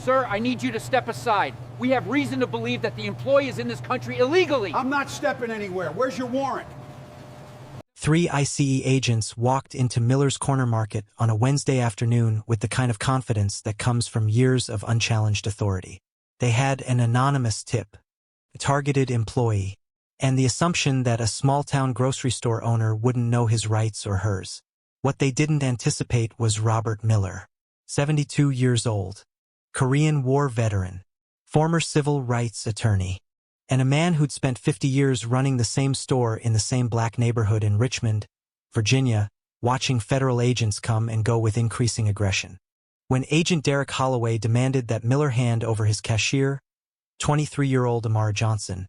Sir, I need you to step aside. We have reason to believe that the employee is in this country illegally. I'm not stepping anywhere. Where's your warrant? 3 ICE agents walked into Miller's Corner Market on a Wednesday afternoon with the kind of confidence that comes from years of unchallenged authority. They had an anonymous tip, a targeted employee, and the assumption that a small-town grocery store owner wouldn't know his rights or hers. What they didn't anticipate was Robert Muehler, 72 years old, Korean War veteran, former civil rights attorney, and a man who'd spent 50 years running the same store in the same black neighborhood in Richmond, Virginia, watching federal agents come and go with increasing aggression. When Agent Derek Holloway demanded that Muehler hand over his cashier, 23-year-old Amara Johnson,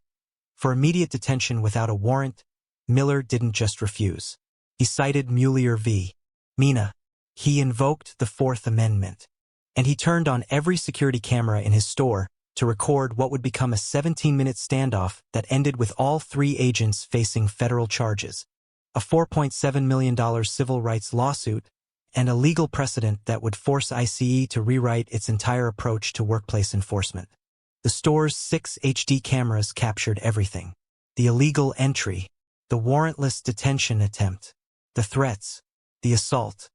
for immediate detention without a warrant, Muehler didn't just refuse. He cited Muehler v. Mena. He invoked the Fourth Amendment. And he turned on every security camera in his store to record what would become a 17-minute standoff that ended with all 3 agents facing federal charges, a $4.7 million civil rights lawsuit, and a legal precedent that would force ICE to rewrite its entire approach to workplace enforcement. The store's 6 HD cameras captured everything: the illegal entry, the warrantless detention attempt, the threats, the assault,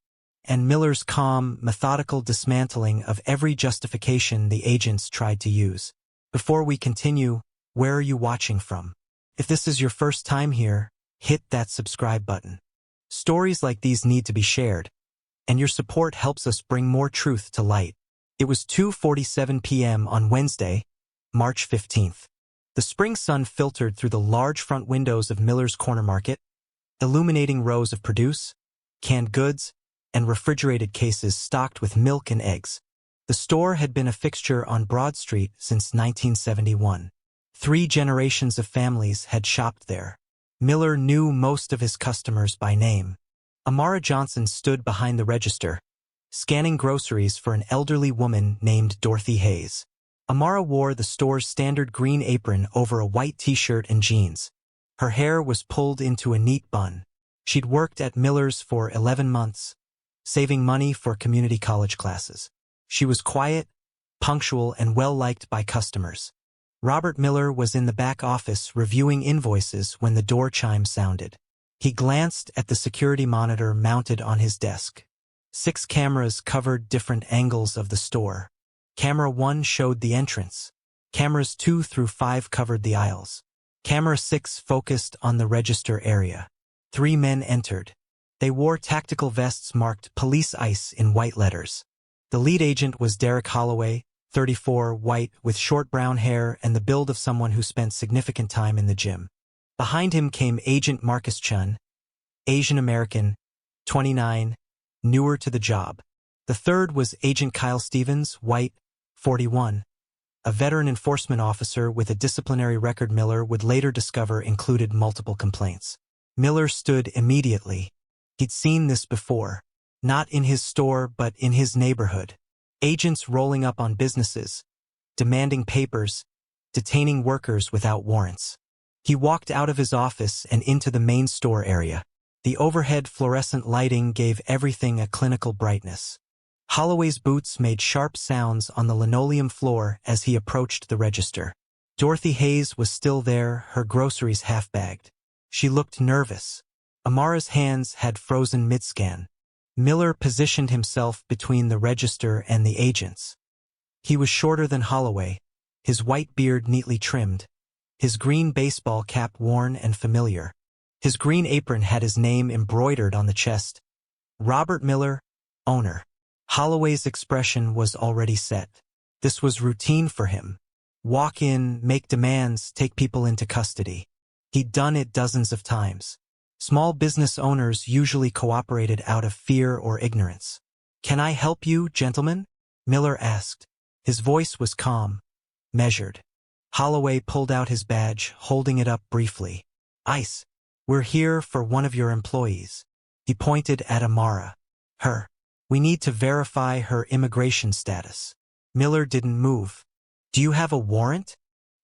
and Mueller's calm, methodical dismantling of every justification the agents tried to use. Before we continue, where are you watching from? If this is your first time here, hit that subscribe button. Stories like these need to be shared, and your support helps us bring more truth to light. It was 2:47 p.m. on Wednesday, March 15th. The spring sun filtered through the large front windows of Miller's Corner Market, illuminating rows of produce, canned goods, and refrigerated cases stocked with milk and eggs. The store had been a fixture on Broad Street since 1971. 3 generations of families had shopped there. Muehler knew most of his customers by name. Amara Johnson stood behind the register, scanning groceries for an elderly woman named Dorothy Hayes. Amara wore the store's standard green apron over a white t-shirt and jeans. Her hair was pulled into a neat bun. She'd worked at Miller's for 11 months, saving money for community college classes. She was quiet, punctual, and well-liked by customers. Robert Muehler was in the back office reviewing invoices when the door chime sounded. He glanced at the security monitor mounted on his desk. 6 cameras covered different angles of the store. Camera 1 showed the entrance. Cameras 2 through 5 covered the aisles. Camera 6 focused on the register area. 3 men entered. They wore tactical vests marked Police ICE in white letters. The lead agent was Derek Holloway, 34, white, with short brown hair and the build of someone who spent significant time in the gym. Behind him came Agent Marcus Chun, Asian American, 29, newer to the job. The third was Agent Kyle Stevens, white, 41, a veteran enforcement officer with a disciplinary record Muehler would later discover included multiple complaints. Muehler stood immediately. He'd seen this before, not in his store but in his neighborhood. Agents rolling up on businesses, demanding papers, detaining workers without warrants. He walked out of his office and into the main store area. The overhead fluorescent lighting gave everything a clinical brightness. Holloway's boots made sharp sounds on the linoleum floor as he approached the register. Dorothy Hayes was still there, her groceries half-bagged. She looked nervous. Amara's hands had frozen mid-scan. Muehler positioned himself between the register and the agents. He was shorter than Holloway, his white beard neatly trimmed, his green baseball cap worn and familiar. His green apron had his name embroidered on the chest. Robert Muehler, owner. Holloway's expression was already set. This was routine for him. Walk in, make demands, take people into custody. He'd done it dozens of times. Small business owners usually cooperated out of fear or ignorance. "Can I help you, gentlemen?" Muehler asked. His voice was calm, measured. Holloway pulled out his badge, holding it up briefly. "ICE, we're here for one of your employees." He pointed at Amara. "Her. We need to verify her immigration status." Muehler didn't move. "Do you have a warrant?"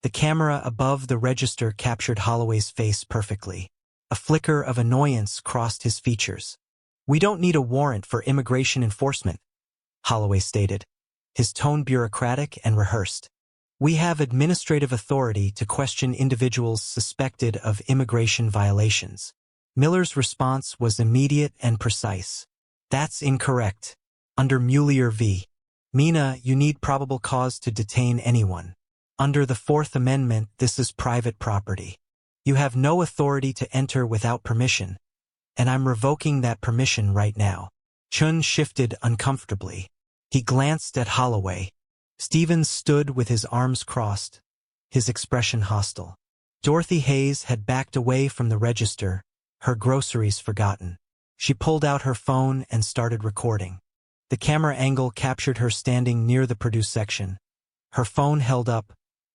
The camera above the register captured Holloway's face perfectly. A flicker of annoyance crossed his features. "We don't need a warrant for immigration enforcement," Holloway stated. his tone bureaucratic and rehearsed. "We have administrative authority to question individuals suspected of immigration violations." Miller's response was immediate and precise. "That's incorrect. Under Muehler v. Mena, you need probable cause to detain anyone. Under the Fourth Amendment, this is private property. You have no authority to enter without permission, and I'm revoking that permission right now." Chun shifted uncomfortably. He glanced at Holloway. Stevens stood with his arms crossed, his expression hostile. Dorothy Hayes had backed away from the register, her groceries forgotten. She pulled out her phone and started recording. The camera angle captured her standing near the produce section. Her phone held up,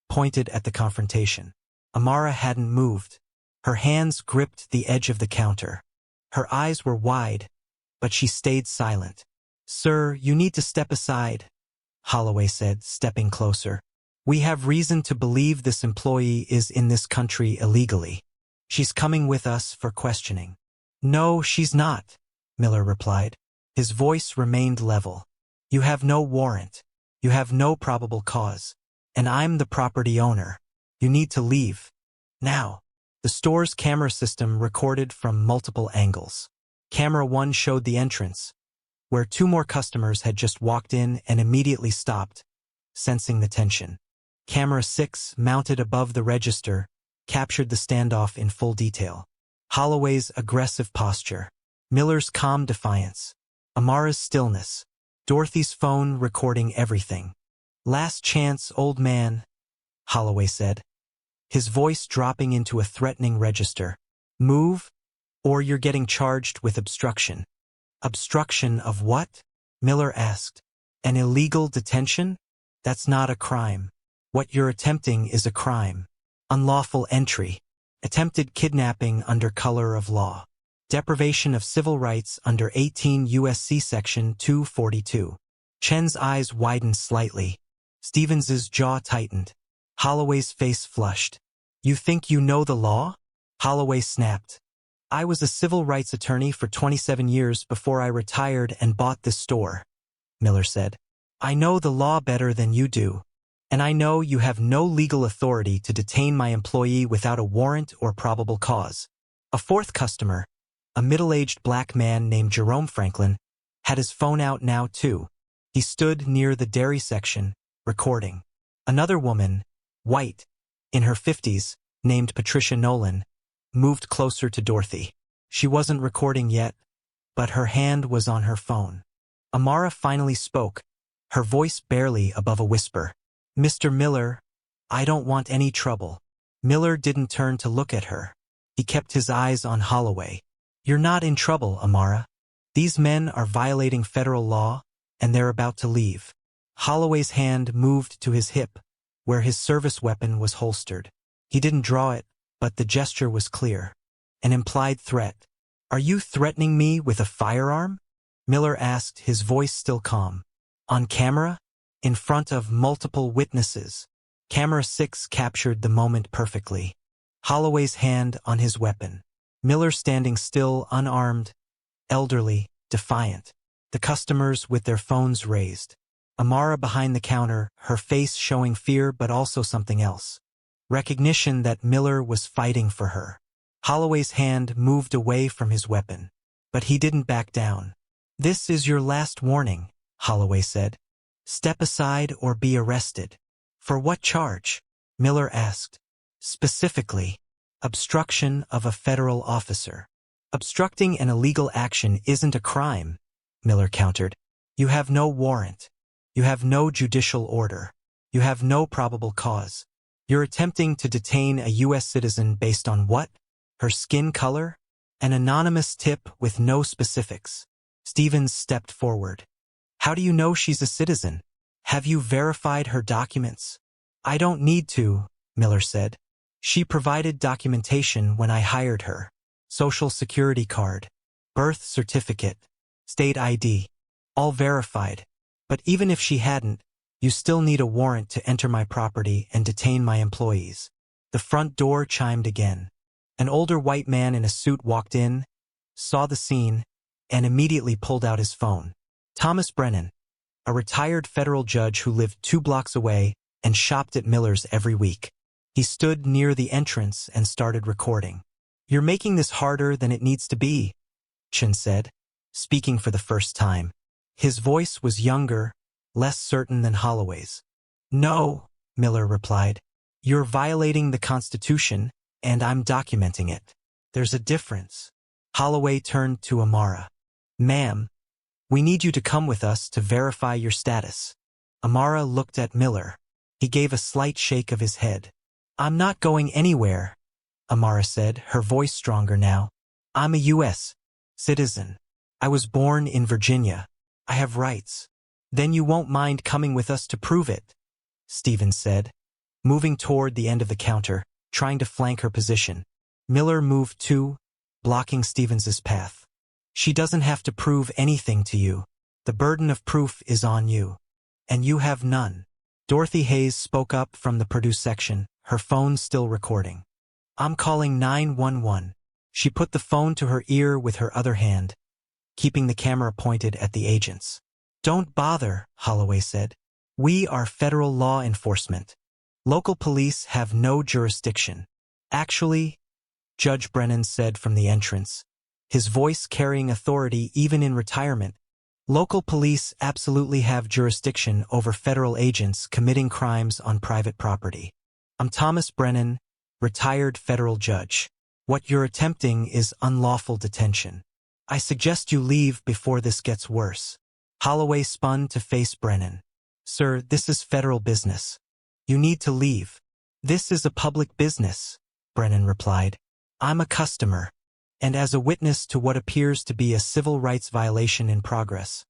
pointed at the confrontation. Amara hadn't moved. Her hands gripped the edge of the counter. Her eyes were wide, but she stayed silent. "Sir, you need to step aside," Holloway said, stepping closer. "We have reason to believe this employee is in this country illegally. She's coming with us for questioning." "No, she's not," Miller replied. His voice remained level. "You have no warrant. You have no probable cause. And I'm the property owner. You need to leave. Now." The store's camera system recorded from multiple angles. Camera 1 showed the entrance, where 2 more customers had just walked in and immediately stopped, sensing the tension. Camera 6, mounted above the register, captured the standoff in full detail. Holloway's aggressive posture, Miller's calm defiance, Amara's stillness, Dorothy's phone recording everything. "Last chance, old man," Holloway said, his voice dropping into a threatening register. "Move, or you're getting charged with obstruction." "Obstruction of what?" Miller asked. "An illegal detention? That's not a crime. What you're attempting is a crime. Unlawful entry. Attempted kidnapping under color of law. Deprivation of civil rights under 18 U.S.C. Section 242. Chen's eyes widened slightly. Stevens's jaw tightened. Holloway's face flushed. "You think you know the law?" Holloway snapped. "I was a civil rights attorney for 27 years before I retired and bought this store," Miller said. "I know the law better than you do. And I know you have no legal authority to detain my employee without a warrant or probable cause." A fourth customer, a middle-aged black man named Jerome Franklin, had his phone out now too. He stood near the dairy section, recording. Another woman, white, in her 50s, named Patricia Nolan, moved closer to Dorothy. She wasn't recording yet, but her hand was on her phone. Amara finally spoke, her voice barely above a whisper. "Mr. Miller, I don't want any trouble." Miller didn't turn to look at her. He kept his eyes on Holloway. "You're not in trouble, Amara. These men are violating federal law, and they're about to leave." Holloway's hand moved to his hip, where his service weapon was holstered. He didn't draw it, but the gesture was clear. An implied threat. "Are you threatening me with a firearm?" Miller asked, his voice still calm. "On camera? In front of multiple witnesses." Camera 6 captured the moment perfectly. Holloway's hand on his weapon. Miller standing still, unarmed, elderly, defiant. The customers with their phones raised. Amara behind the counter, her face showing fear but also something else. Recognition that Miller was fighting for her. Holloway's hand moved away from his weapon, but he didn't back down. "This is your last warning," Holloway said. "Step aside or be arrested." "For what charge?" Miller asked. "Specifically, obstruction of a federal officer." "Obstructing an illegal action isn't a crime," Miller countered. "You have no warrant. You have no judicial order. You have no probable cause. You're attempting to detain a U.S. citizen based on what? Her skin color? An anonymous tip with no specifics." Stevens stepped forward. "How do you know she's a citizen? Have you verified her documents?" "I don't need to," Miller said. "She provided documentation when I hired her. Social Security card, birth certificate, state ID, all verified. But even if she hadn't, you still need a warrant to enter my property and detain my employees." The front door chimed again. An older white man in a suit walked in, saw the scene, and immediately pulled out his phone. "Thomas Brennan, a retired federal judge who lived 2 blocks away and shopped at Miller's every week. He stood near the entrance and started recording. "You're making this harder than it needs to be," Chen said, speaking for the first time. His voice was younger, less certain than Holloway's. "No," Miller replied. "You're violating the Constitution, and I'm documenting it. There's a difference." Holloway turned to Amara. "Ma'am, we need you to come with us to verify your status." Amara looked at Miller. He gave a slight shake of his head. "I'm not going anywhere," Amara said, her voice stronger now. "I'm a U.S. citizen. I was born in Virginia. I have rights." "Then you won't mind coming with us to prove it," Stevens said, moving toward the end of the counter, trying to flank her position. Miller moved too, blocking Stevens's path. "She doesn't have to prove anything to you. The burden of proof is on you. And you have none." Dorothy Hayes spoke up from the produce section, her phone still recording. "I'm calling 911. She put the phone to her ear with her other hand, keeping the camera pointed at the agents. "Don't bother," Holloway said. "We are federal law enforcement. Local police have no jurisdiction." "Actually," Judge Brennan said from the entrance, his voice carrying authority even in retirement, "local police absolutely have jurisdiction over federal agents committing crimes on private property. I'm Thomas Brennan, retired federal judge. What you're attempting is unlawful detention. I suggest you leave before this gets worse." Holloway spun to face Brennan. "Sir, this is federal business. You need to leave." "This is a public business," Brennan replied. "I'm a customer, and as a witness to what appears to be a civil rights violation in progress,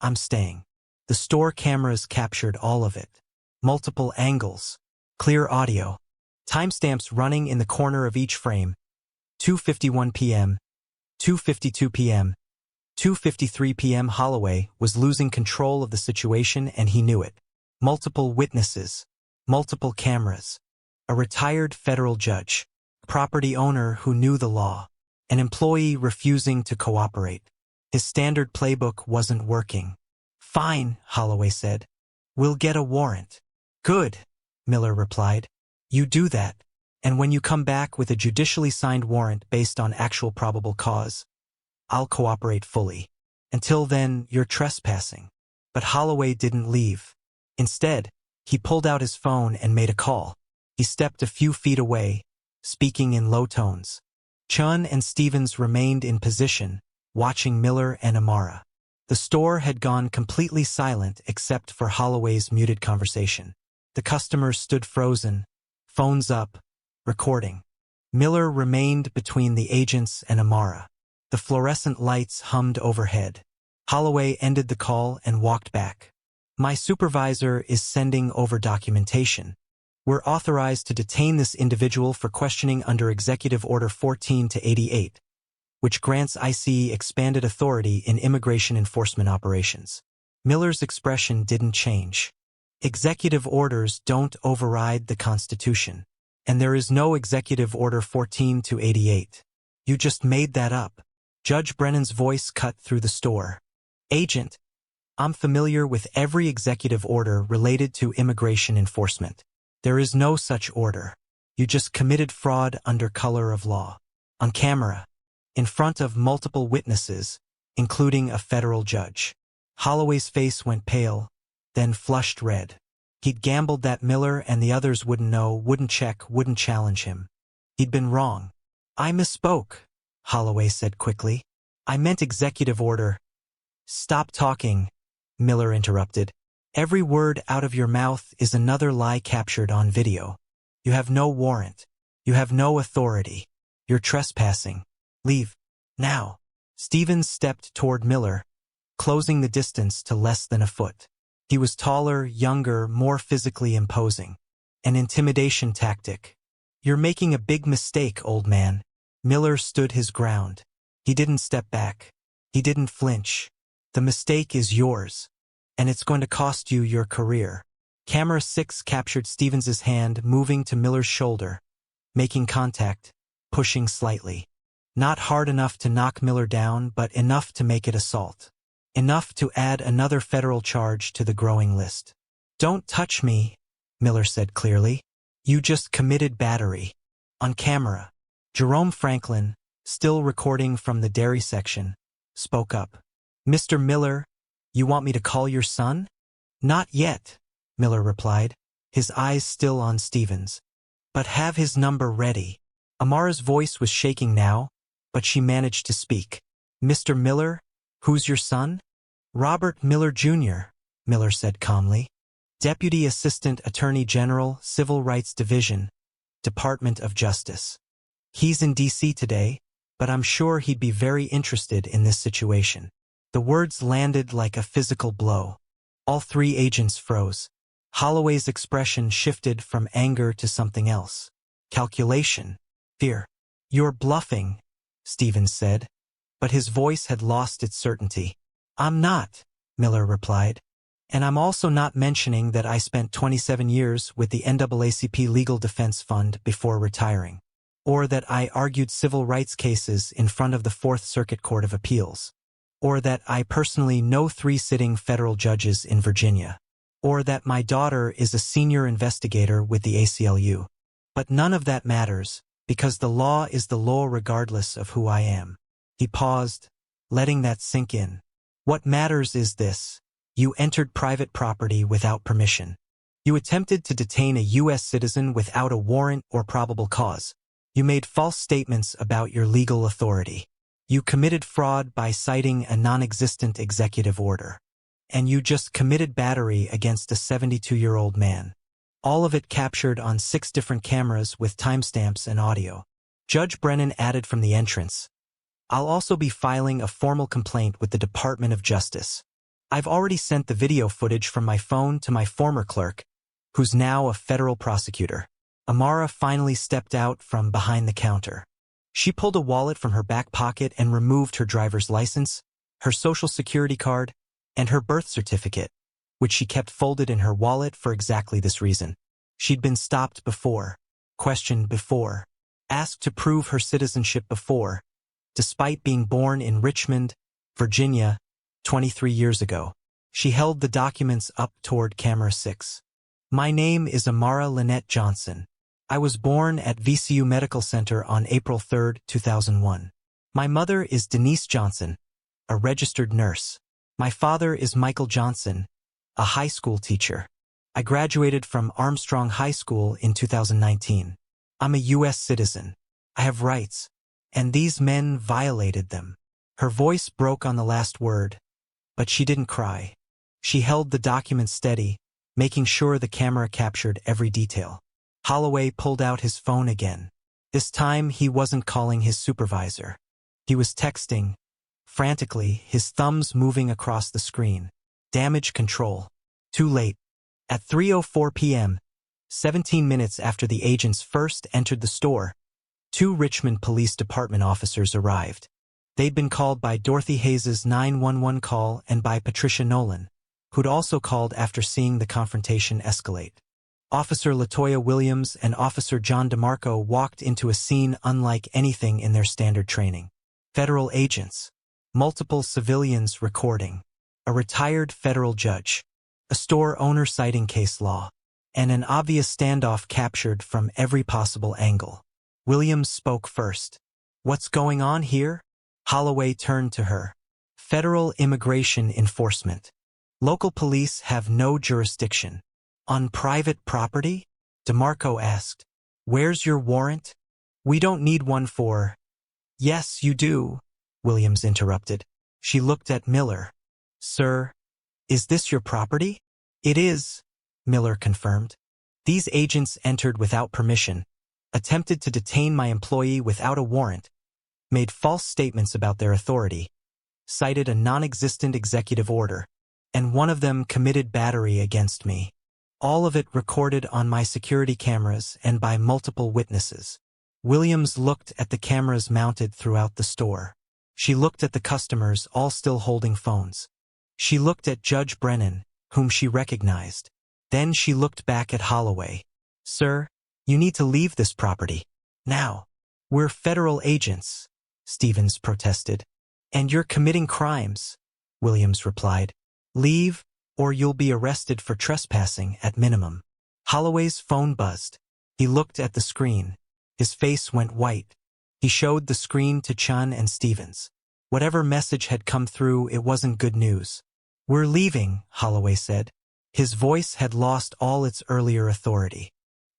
I'm staying." The store cameras captured all of it. Multiple angles, clear audio, timestamps running in the corner of each frame. 2:51 p.m., 2:52 p.m., 2:53 p.m. Holloway was losing control of the situation and he knew it. Multiple witnesses, multiple cameras, a retired federal judge, property owner who knew the law, an employee refusing to cooperate. His standard playbook wasn't working. "Fine," Holloway said. "We'll get a warrant." "Good," Miller replied. "You do that, and when you come back with a judicially signed warrant based on actual probable cause, I'll cooperate fully. Until then, you're trespassing." But Holloway didn't leave. Instead, he pulled out his phone and made a call. He stepped a few feet away, speaking in low tones. Chun and Stevens remained in position, watching Miller and Amara. The store had gone completely silent except for Holloway's muted conversation. The customers stood frozen, phones up, recording. Miller remained between the agents and Amara. The fluorescent lights hummed overhead. Holloway ended the call and walked back. "My supervisor is sending over documentation. We're authorized to detain this individual for questioning under Executive Order 14-88, which grants ICE expanded authority in immigration enforcement operations." Miller's expression didn't change. Executive orders don't override the Constitution. And there is no Executive Order 14-88. You just made that up. Judge Brennan's voice cut through the store. "Agent, I'm familiar with every executive order related to immigration enforcement. There is no such order. You just committed fraud under color of law. On camera, in front of multiple witnesses, including a federal judge." Holloway's face went pale, then flushed red. He'd gambled that Miller and the others wouldn't know, wouldn't check, wouldn't challenge him. He'd been wrong. "I misspoke," Holloway said quickly. "I meant executive order." "Stop talking," Miller interrupted. "Every word out of your mouth is another lie captured on video. You have no warrant. You have no authority. You're trespassing. Leave. Now." Stevens stepped toward Miller, closing the distance to less than a foot. He was taller, younger, more physically imposing. An intimidation tactic. "You're making a big mistake, old man." Miller stood his ground. He didn't step back. He didn't flinch. "The mistake is yours, and it's going to cost you your career." Camera 6 captured Stevens's hand moving to Miller's shoulder, making contact, pushing slightly. Not hard enough to knock Miller down, but enough to make it assault. enough to add another federal charge to the growing list. "Don't touch me," Mueller said clearly. "You just committed battery." On camera, Jerome Franklin, still recording from the dairy section, spoke up. "Mr. Mueller, you want me to call your son?" "Not yet," Mueller replied, his eyes still on Stevens. "But have his number ready." Amara's voice was shaking now, but she managed to speak. "Mr. Mueller, who's your son?" "Robert Mueller, Jr., Mueller said calmly. "Deputy Assistant Attorney General, Civil Rights Division, Department of Justice. He's in D.C. today, but I'm sure he'd be very interested in this situation." The words landed like a physical blow. All three agents froze. Holloway's expression shifted from anger to something else. Calculation. Fear. "You're bluffing," Stevens said, but his voice had lost its certainty. "I'm not," Mueller replied. "And I'm also not mentioning that I spent 27 years with the NAACP Legal Defense Fund before retiring, or that I argued civil rights cases in front of the Fourth Circuit Court of Appeals, or that I personally know 3 sitting federal judges in Virginia, or that my daughter is a senior investigator with the ACLU. But none of that matters, because the law is the law regardless of who I am." He paused, letting that sink in. "What matters is this. You entered private property without permission. You attempted to detain a U.S. citizen without a warrant or probable cause. You made false statements about your legal authority. You committed fraud by citing a non-existent executive order. And you just committed battery against a 72-year-old man. All of it captured on 6 different cameras with timestamps and audio." Judge Brennan added from the entrance, "I'll also be filing a formal complaint with the Department of Justice. I've already sent the video footage from my phone to my former clerk, who's now a federal prosecutor." Amara finally stepped out from behind the counter. She pulled a wallet from her back pocket and removed her driver's license, her social security card, and her birth certificate, which she kept folded in her wallet for exactly this reason. She'd been stopped before, questioned before, asked to prove her citizenship before, despite being born in Richmond, Virginia, 23 years ago. She held the documents up toward camera 6. "My name is Amara Johnson. I was born at VCU Medical Center on April 3, 2001. My mother is Denise Johnson, a registered nurse. My father is Michael Johnson, a high school teacher. I graduated from Armstrong High School in 2019. I'm a U.S. citizen. I have rights, and these men violated them." Her voice broke on the last word, but she didn't cry. She held the document steady, making sure the camera captured every detail. Holloway pulled out his phone again. This time he wasn't calling his supervisor. He was texting, frantically, his thumbs moving across the screen. Damage control. Too late. At 3:04 p.m., 17 minutes after the agents first entered the store, 2 Richmond Police Department officers arrived. They'd been called by Dorothy Hayes's 911 call and by Patricia Nolan, who'd also called after seeing the confrontation escalate. Officer Latoya Williams and Officer John DeMarco walked into a scene unlike anything in their standard training. Federal agents, multiple civilians recording, a retired federal judge, a store owner citing case law, and an obvious standoff captured from every possible angle. Williams spoke first. "What's going on here?" Holloway turned to her. "Federal immigration enforcement. Local police have no jurisdiction." "On private property?" DeMarco asked. "Where's your warrant?" "We don't need one for—" "Yes, you do," Williams interrupted. She looked at Mueller. "Sir, is this your property?" "It is," Mueller confirmed. "These agents entered without permission, attempted to detain my employee without a warrant, made false statements about their authority, cited a non-existent executive order, and one of them committed battery against me. All of it recorded on my security cameras and by multiple witnesses." Williams looked at the cameras mounted throughout the store. She looked at the customers, all still holding phones. She looked at Judge Brennan, whom she recognized. Then she looked back at Holloway. "Sir, you need to leave this property. Now." "We're federal agents," Stevens protested. "And you're committing crimes." Williams replied. Leave, or you'll be arrested for trespassing at minimum. Holloway's phone buzzed. He looked at the screen. His face went white. He showed the screen to Chun and Stevens. Whatever message had come through, it wasn't good news. We're leaving, Holloway said. His voice had lost all its earlier authority.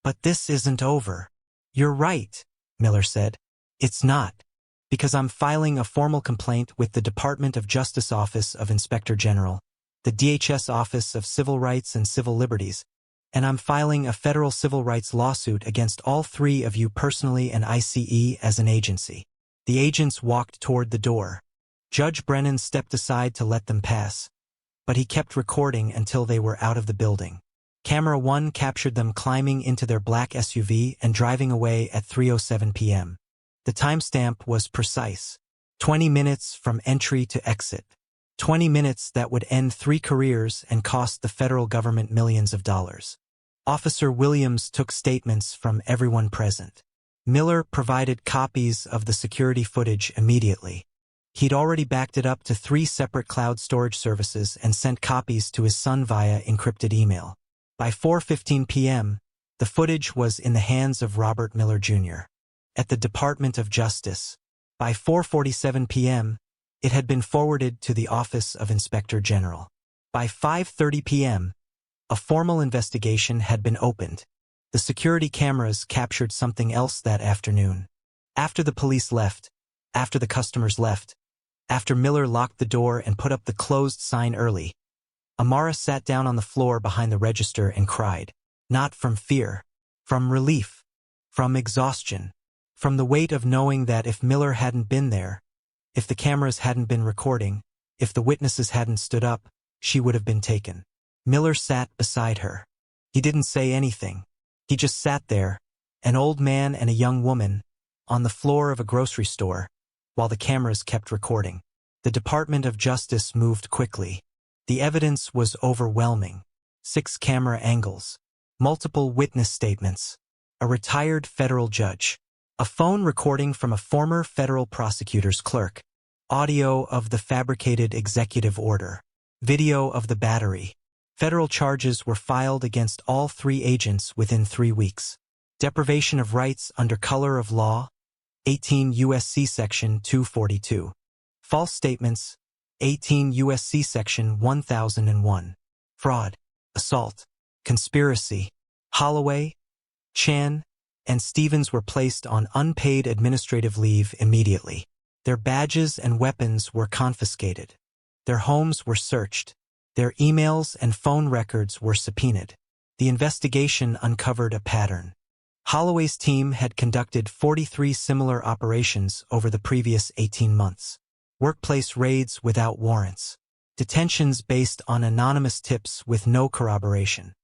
But this isn't over. You're right, Mueller said. It's not. Because I'm filing a formal complaint with the Department of Justice Office of Inspector General, the DHS Office of Civil Rights and Civil Liberties, and I'm filing a federal civil rights lawsuit against all three of you personally and ICE as an agency. The agents walked toward the door. Judge Brennan stepped aside to let them pass, but he kept recording until they were out of the building. Camera 1 captured them climbing into their black SUV and driving away at 3:07 p.m. The timestamp was precise. 20 minutes from entry to exit. 20 minutes that would end 3 careers and cost the federal government millions of dollars. Officer Williams took statements from everyone present. Mueller provided copies of the security footage immediately. He'd already backed it up to 3 separate cloud storage services and sent copies to his son via encrypted email. By 4:15 p.m., the footage was in the hands of Robert Mueller Jr. at the Department of Justice. By 4:47 p.m., it had been forwarded to the Office of Inspector General. By 5:30 p.m., a formal investigation had been opened. The security cameras captured something else that afternoon. After the police left, after the customers left, after Mueller locked the door and put up the closed sign early, Amara sat down on the floor behind the register and cried. Not from fear, from relief, from exhaustion, from the weight of knowing that if Mueller hadn't been there, if the cameras hadn't been recording, if the witnesses hadn't stood up, she would have been taken. Mueller sat beside her. He didn't say anything. He just sat there, an old man and a young woman, on the floor of a grocery store, while the cameras kept recording. The Department of Justice moved quickly. The evidence was overwhelming. 6 camera angles, multiple witness statements, a retired federal judge, a phone recording from a former federal prosecutor's clerk, audio of the fabricated executive order, video of the battery. Federal charges were filed against all 3 agents within 3 weeks. Deprivation of rights under color of law, 18 U.S.C. Section 242. False statements, 18 U.S.C. Section 1001. Fraud, assault, conspiracy. Holloway, Chan, and Stevens were placed on unpaid administrative leave immediately. Their badges and weapons were confiscated. Their homes were searched. Their emails and phone records were subpoenaed. The investigation uncovered a pattern. Holloway's team had conducted 43 similar operations over the previous 18 months. Workplace raids without warrants. Detentions based on anonymous tips with no corroboration.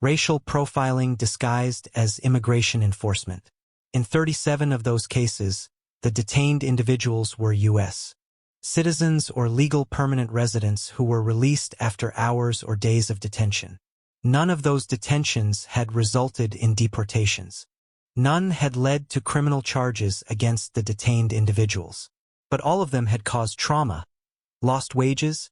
Racial profiling disguised as immigration enforcement. In 37 of those cases, the detained individuals were U.S. citizens or legal permanent residents who were released after hours or days of detention. None of those detentions had resulted in deportations. None had led to criminal charges against the detained individuals. But all of them had caused trauma, lost wages,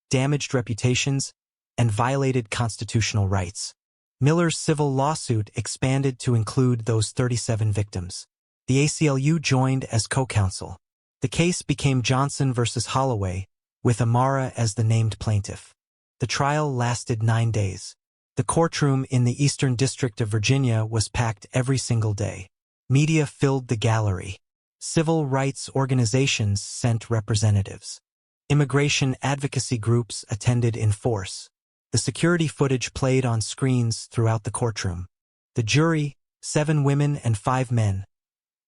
damaged reputations, and violated constitutional rights. Mueller's civil lawsuit expanded to include those 37 victims. The ACLU joined as co-counsel. The case became Johnson versus Holloway, with Amara as the named plaintiff. The trial lasted 9 days. The courtroom in the Eastern District of Virginia was packed every single day. Media filled the gallery. Civil rights organizations sent representatives. Immigration advocacy groups attended in force. The security footage played on screens throughout the courtroom. The jury, 7 women and 5 men,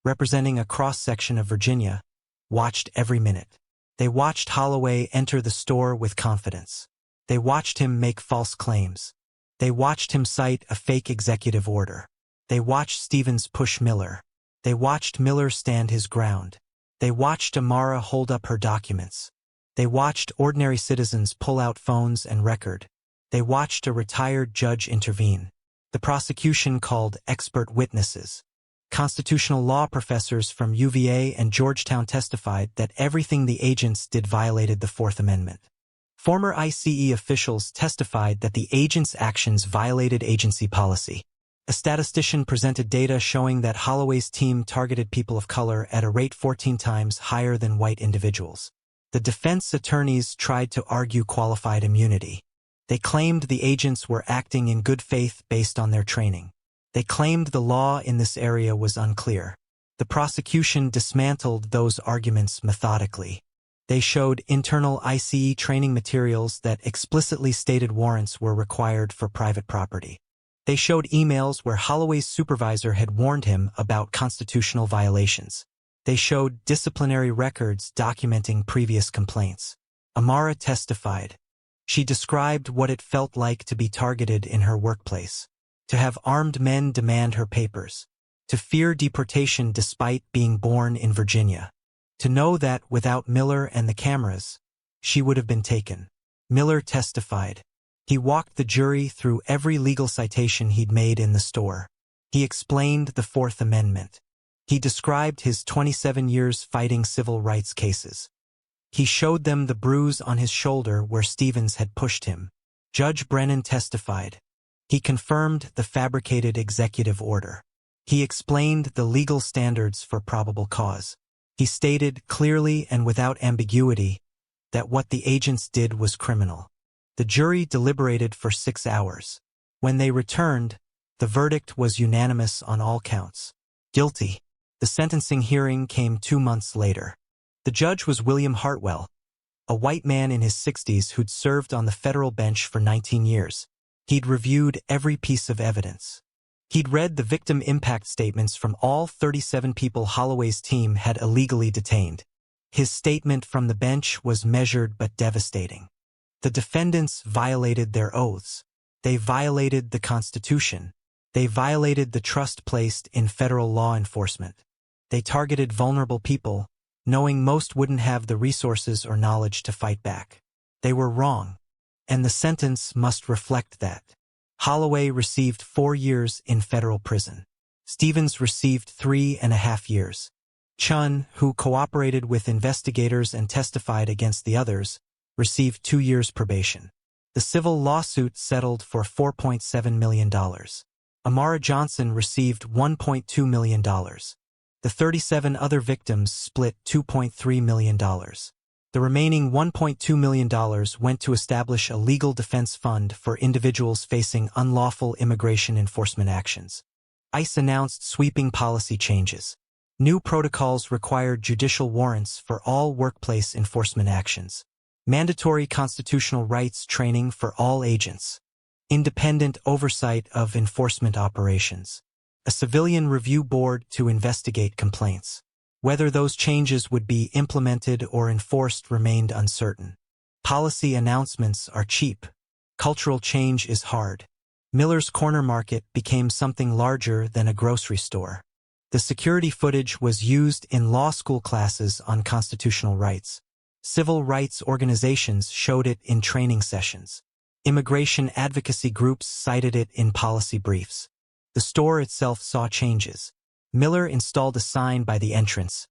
representing a cross-section of Virginia, watched every minute. They watched Holloway enter the store with confidence. They watched him make false claims. They watched him cite a fake executive order. They watched Stevens push Mueller. They watched Mueller stand his ground. They watched Amara hold up her documents. They watched ordinary citizens pull out phones and record. They watched a retired judge intervene. The prosecution called expert witnesses. Constitutional law professors from UVA and Georgetown testified that everything the agents did violated the Fourth Amendment. Former ICE officials testified that the agent's actions violated agency policy. A statistician presented data showing that Holloway's team targeted people of color at a rate 14 times higher than white individuals. The defense attorneys tried to argue qualified immunity. They claimed the agents were acting in good faith based on their training. They claimed the law in this area was unclear. The prosecution dismantled those arguments methodically. They showed internal ICE training materials that explicitly stated warrants were required for private property. They showed emails where Holloway's supervisor had warned him about constitutional violations. They showed disciplinary records documenting previous complaints. Amara testified. She described what it felt like to be targeted in her workplace, to have armed men demand her papers, to fear deportation despite being born in Virginia, to know that without Muehler and the cameras, she would have been taken. Muehler testified. He walked the jury through every legal citation he'd made in the store. He explained the Fourth Amendment. He described his 27 years fighting civil rights cases. He showed them the bruise on his shoulder where Stevens had pushed him. Judge Brennan testified. He confirmed the fabricated executive order. He explained the legal standards for probable cause. He stated clearly and without ambiguity that what the agents did was criminal. The jury deliberated for 6 hours. When they returned, the verdict was unanimous on all counts. Guilty. The sentencing hearing came 2 months later. The judge was William Hartwell, a white man in his 60s who'd served on the federal bench for 19 years. He'd reviewed every piece of evidence. He'd read the victim impact statements from all 37 people Holloway's team had illegally detained. His statement from the bench was measured but devastating. The defendants violated their oaths. They violated the Constitution. They violated the trust placed in federal law enforcement. They targeted vulnerable people, knowing most wouldn't have the resources or knowledge to fight back. They were wrong, and the sentence must reflect that. Holloway received 4 years in federal prison. Stevens received 3.5 years. Chun, who cooperated with investigators and testified against the others, received 2 years probation. The civil lawsuit settled for $4.7 million. Amara Johnson received $1.2 million. The 37 other victims split $2.3 million. The remaining $1.2 million went to establish a legal defense fund for individuals facing unlawful immigration enforcement actions. ICE announced sweeping policy changes. New protocols required judicial warrants for all workplace enforcement actions. Mandatory constitutional rights training for all agents. Independent oversight of enforcement operations. A civilian review board to investigate complaints. Whether those changes would be implemented or enforced remained uncertain. Policy announcements are cheap. Cultural change is hard. Muehler's corner market became something larger than a grocery store. The security footage was used in law school classes on constitutional rights. Civil rights organizations showed it in training sessions. Immigration advocacy groups cited it in policy briefs. The store itself saw changes. Muehler installed a sign by the entrance.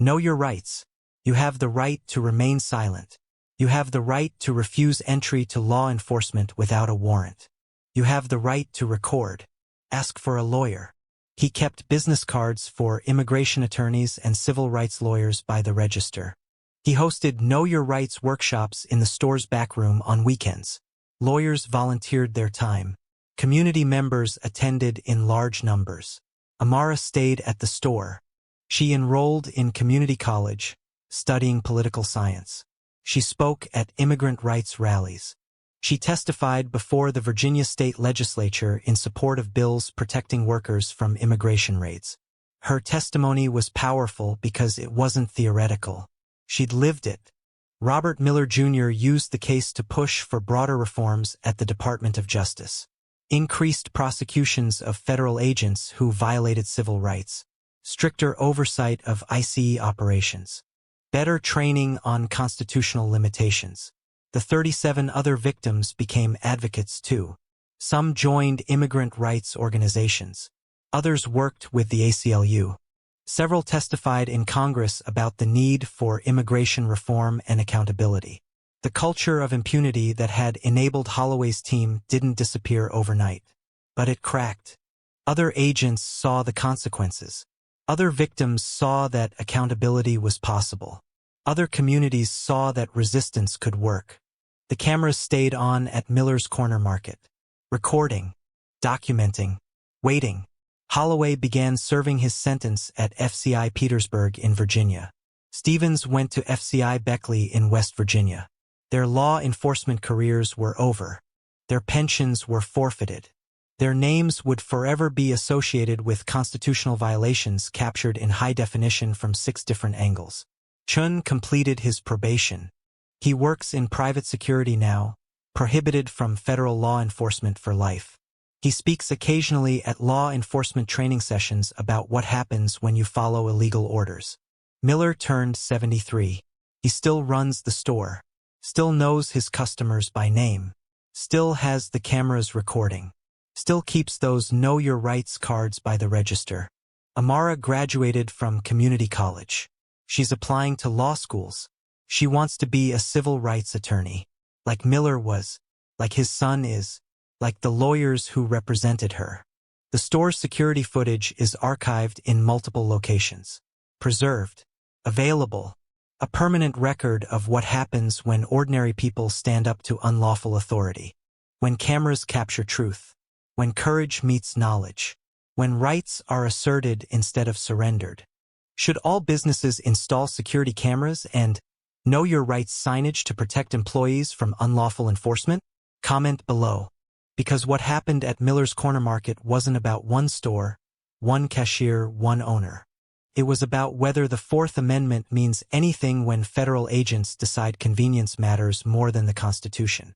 Know your rights. You have the right to remain silent. You have the right to refuse entry to law enforcement without a warrant. You have the right to record. Ask for a lawyer. He kept business cards for immigration attorneys and civil rights lawyers by the register. He hosted Know Your Rights workshops in the store's back room on weekends. Lawyers volunteered their time. Community members attended in large numbers. Amara stayed at the store. She enrolled in community college, studying political science. She spoke at immigrant rights rallies. She testified before the Virginia state legislature in support of bills protecting workers from immigration raids. Her testimony was powerful because it wasn't theoretical. She'd lived it. Robert Mueller Jr. used the case to push for broader reforms at the Department of Justice. Increased prosecutions of federal agents who violated civil rights. Stricter oversight of ICE operations. Better training on constitutional limitations. The 37 other victims became advocates too. Some joined immigrant rights organizations. Others worked with the ACLU. Several testified in Congress about the need for immigration reform and accountability. The culture of impunity that had enabled Holloway's team didn't disappear overnight. But it cracked. Other agents saw the consequences. Other victims saw that accountability was possible. Other communities saw that resistance could work. The cameras stayed on at Muehler's Corner Market. Recording, documenting, waiting. Holloway began serving his sentence at FCI Petersburg in Virginia. Stevens went to FCI Beckley in West Virginia. Their law enforcement careers were over. Their pensions were forfeited. Their names would forever be associated with constitutional violations captured in high definition from 6 different angles. Chun completed his probation. He works in private security now, prohibited from federal law enforcement for life. He speaks occasionally at law enforcement training sessions about what happens when you follow illegal orders. Muehler turned 73. He still runs the store, still knows his customers by name, still has the cameras recording, still keeps those Know Your Rights cards by the register. Amara graduated from community college. She's applying to law schools. She wants to be a civil rights attorney, like Muehler was, like his son is, like the lawyers who represented her. The store's security footage is archived in multiple locations, preserved, available, a permanent record of what happens when ordinary people stand up to unlawful authority, when cameras capture truth, when courage meets knowledge, when rights are asserted instead of surrendered. Should all businesses install security cameras and Know Your Rights signage to protect employees from unlawful enforcement? Comment below. Because what happened at Muehler's Corner Market wasn't about one store, one cashier, one owner. It was about whether the Fourth Amendment means anything when federal agents decide convenience matters more than the Constitution.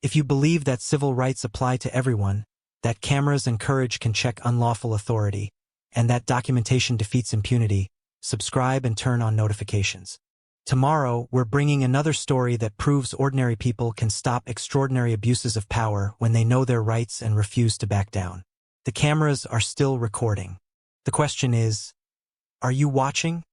If you believe that civil rights apply to everyone, that cameras and courage can check unlawful authority, and that documentation defeats impunity, subscribe and turn on notifications. Tomorrow, we're bringing another story that proves ordinary people can stop extraordinary abuses of power when they know their rights and refuse to back down. The cameras are still recording. The question is, are you watching?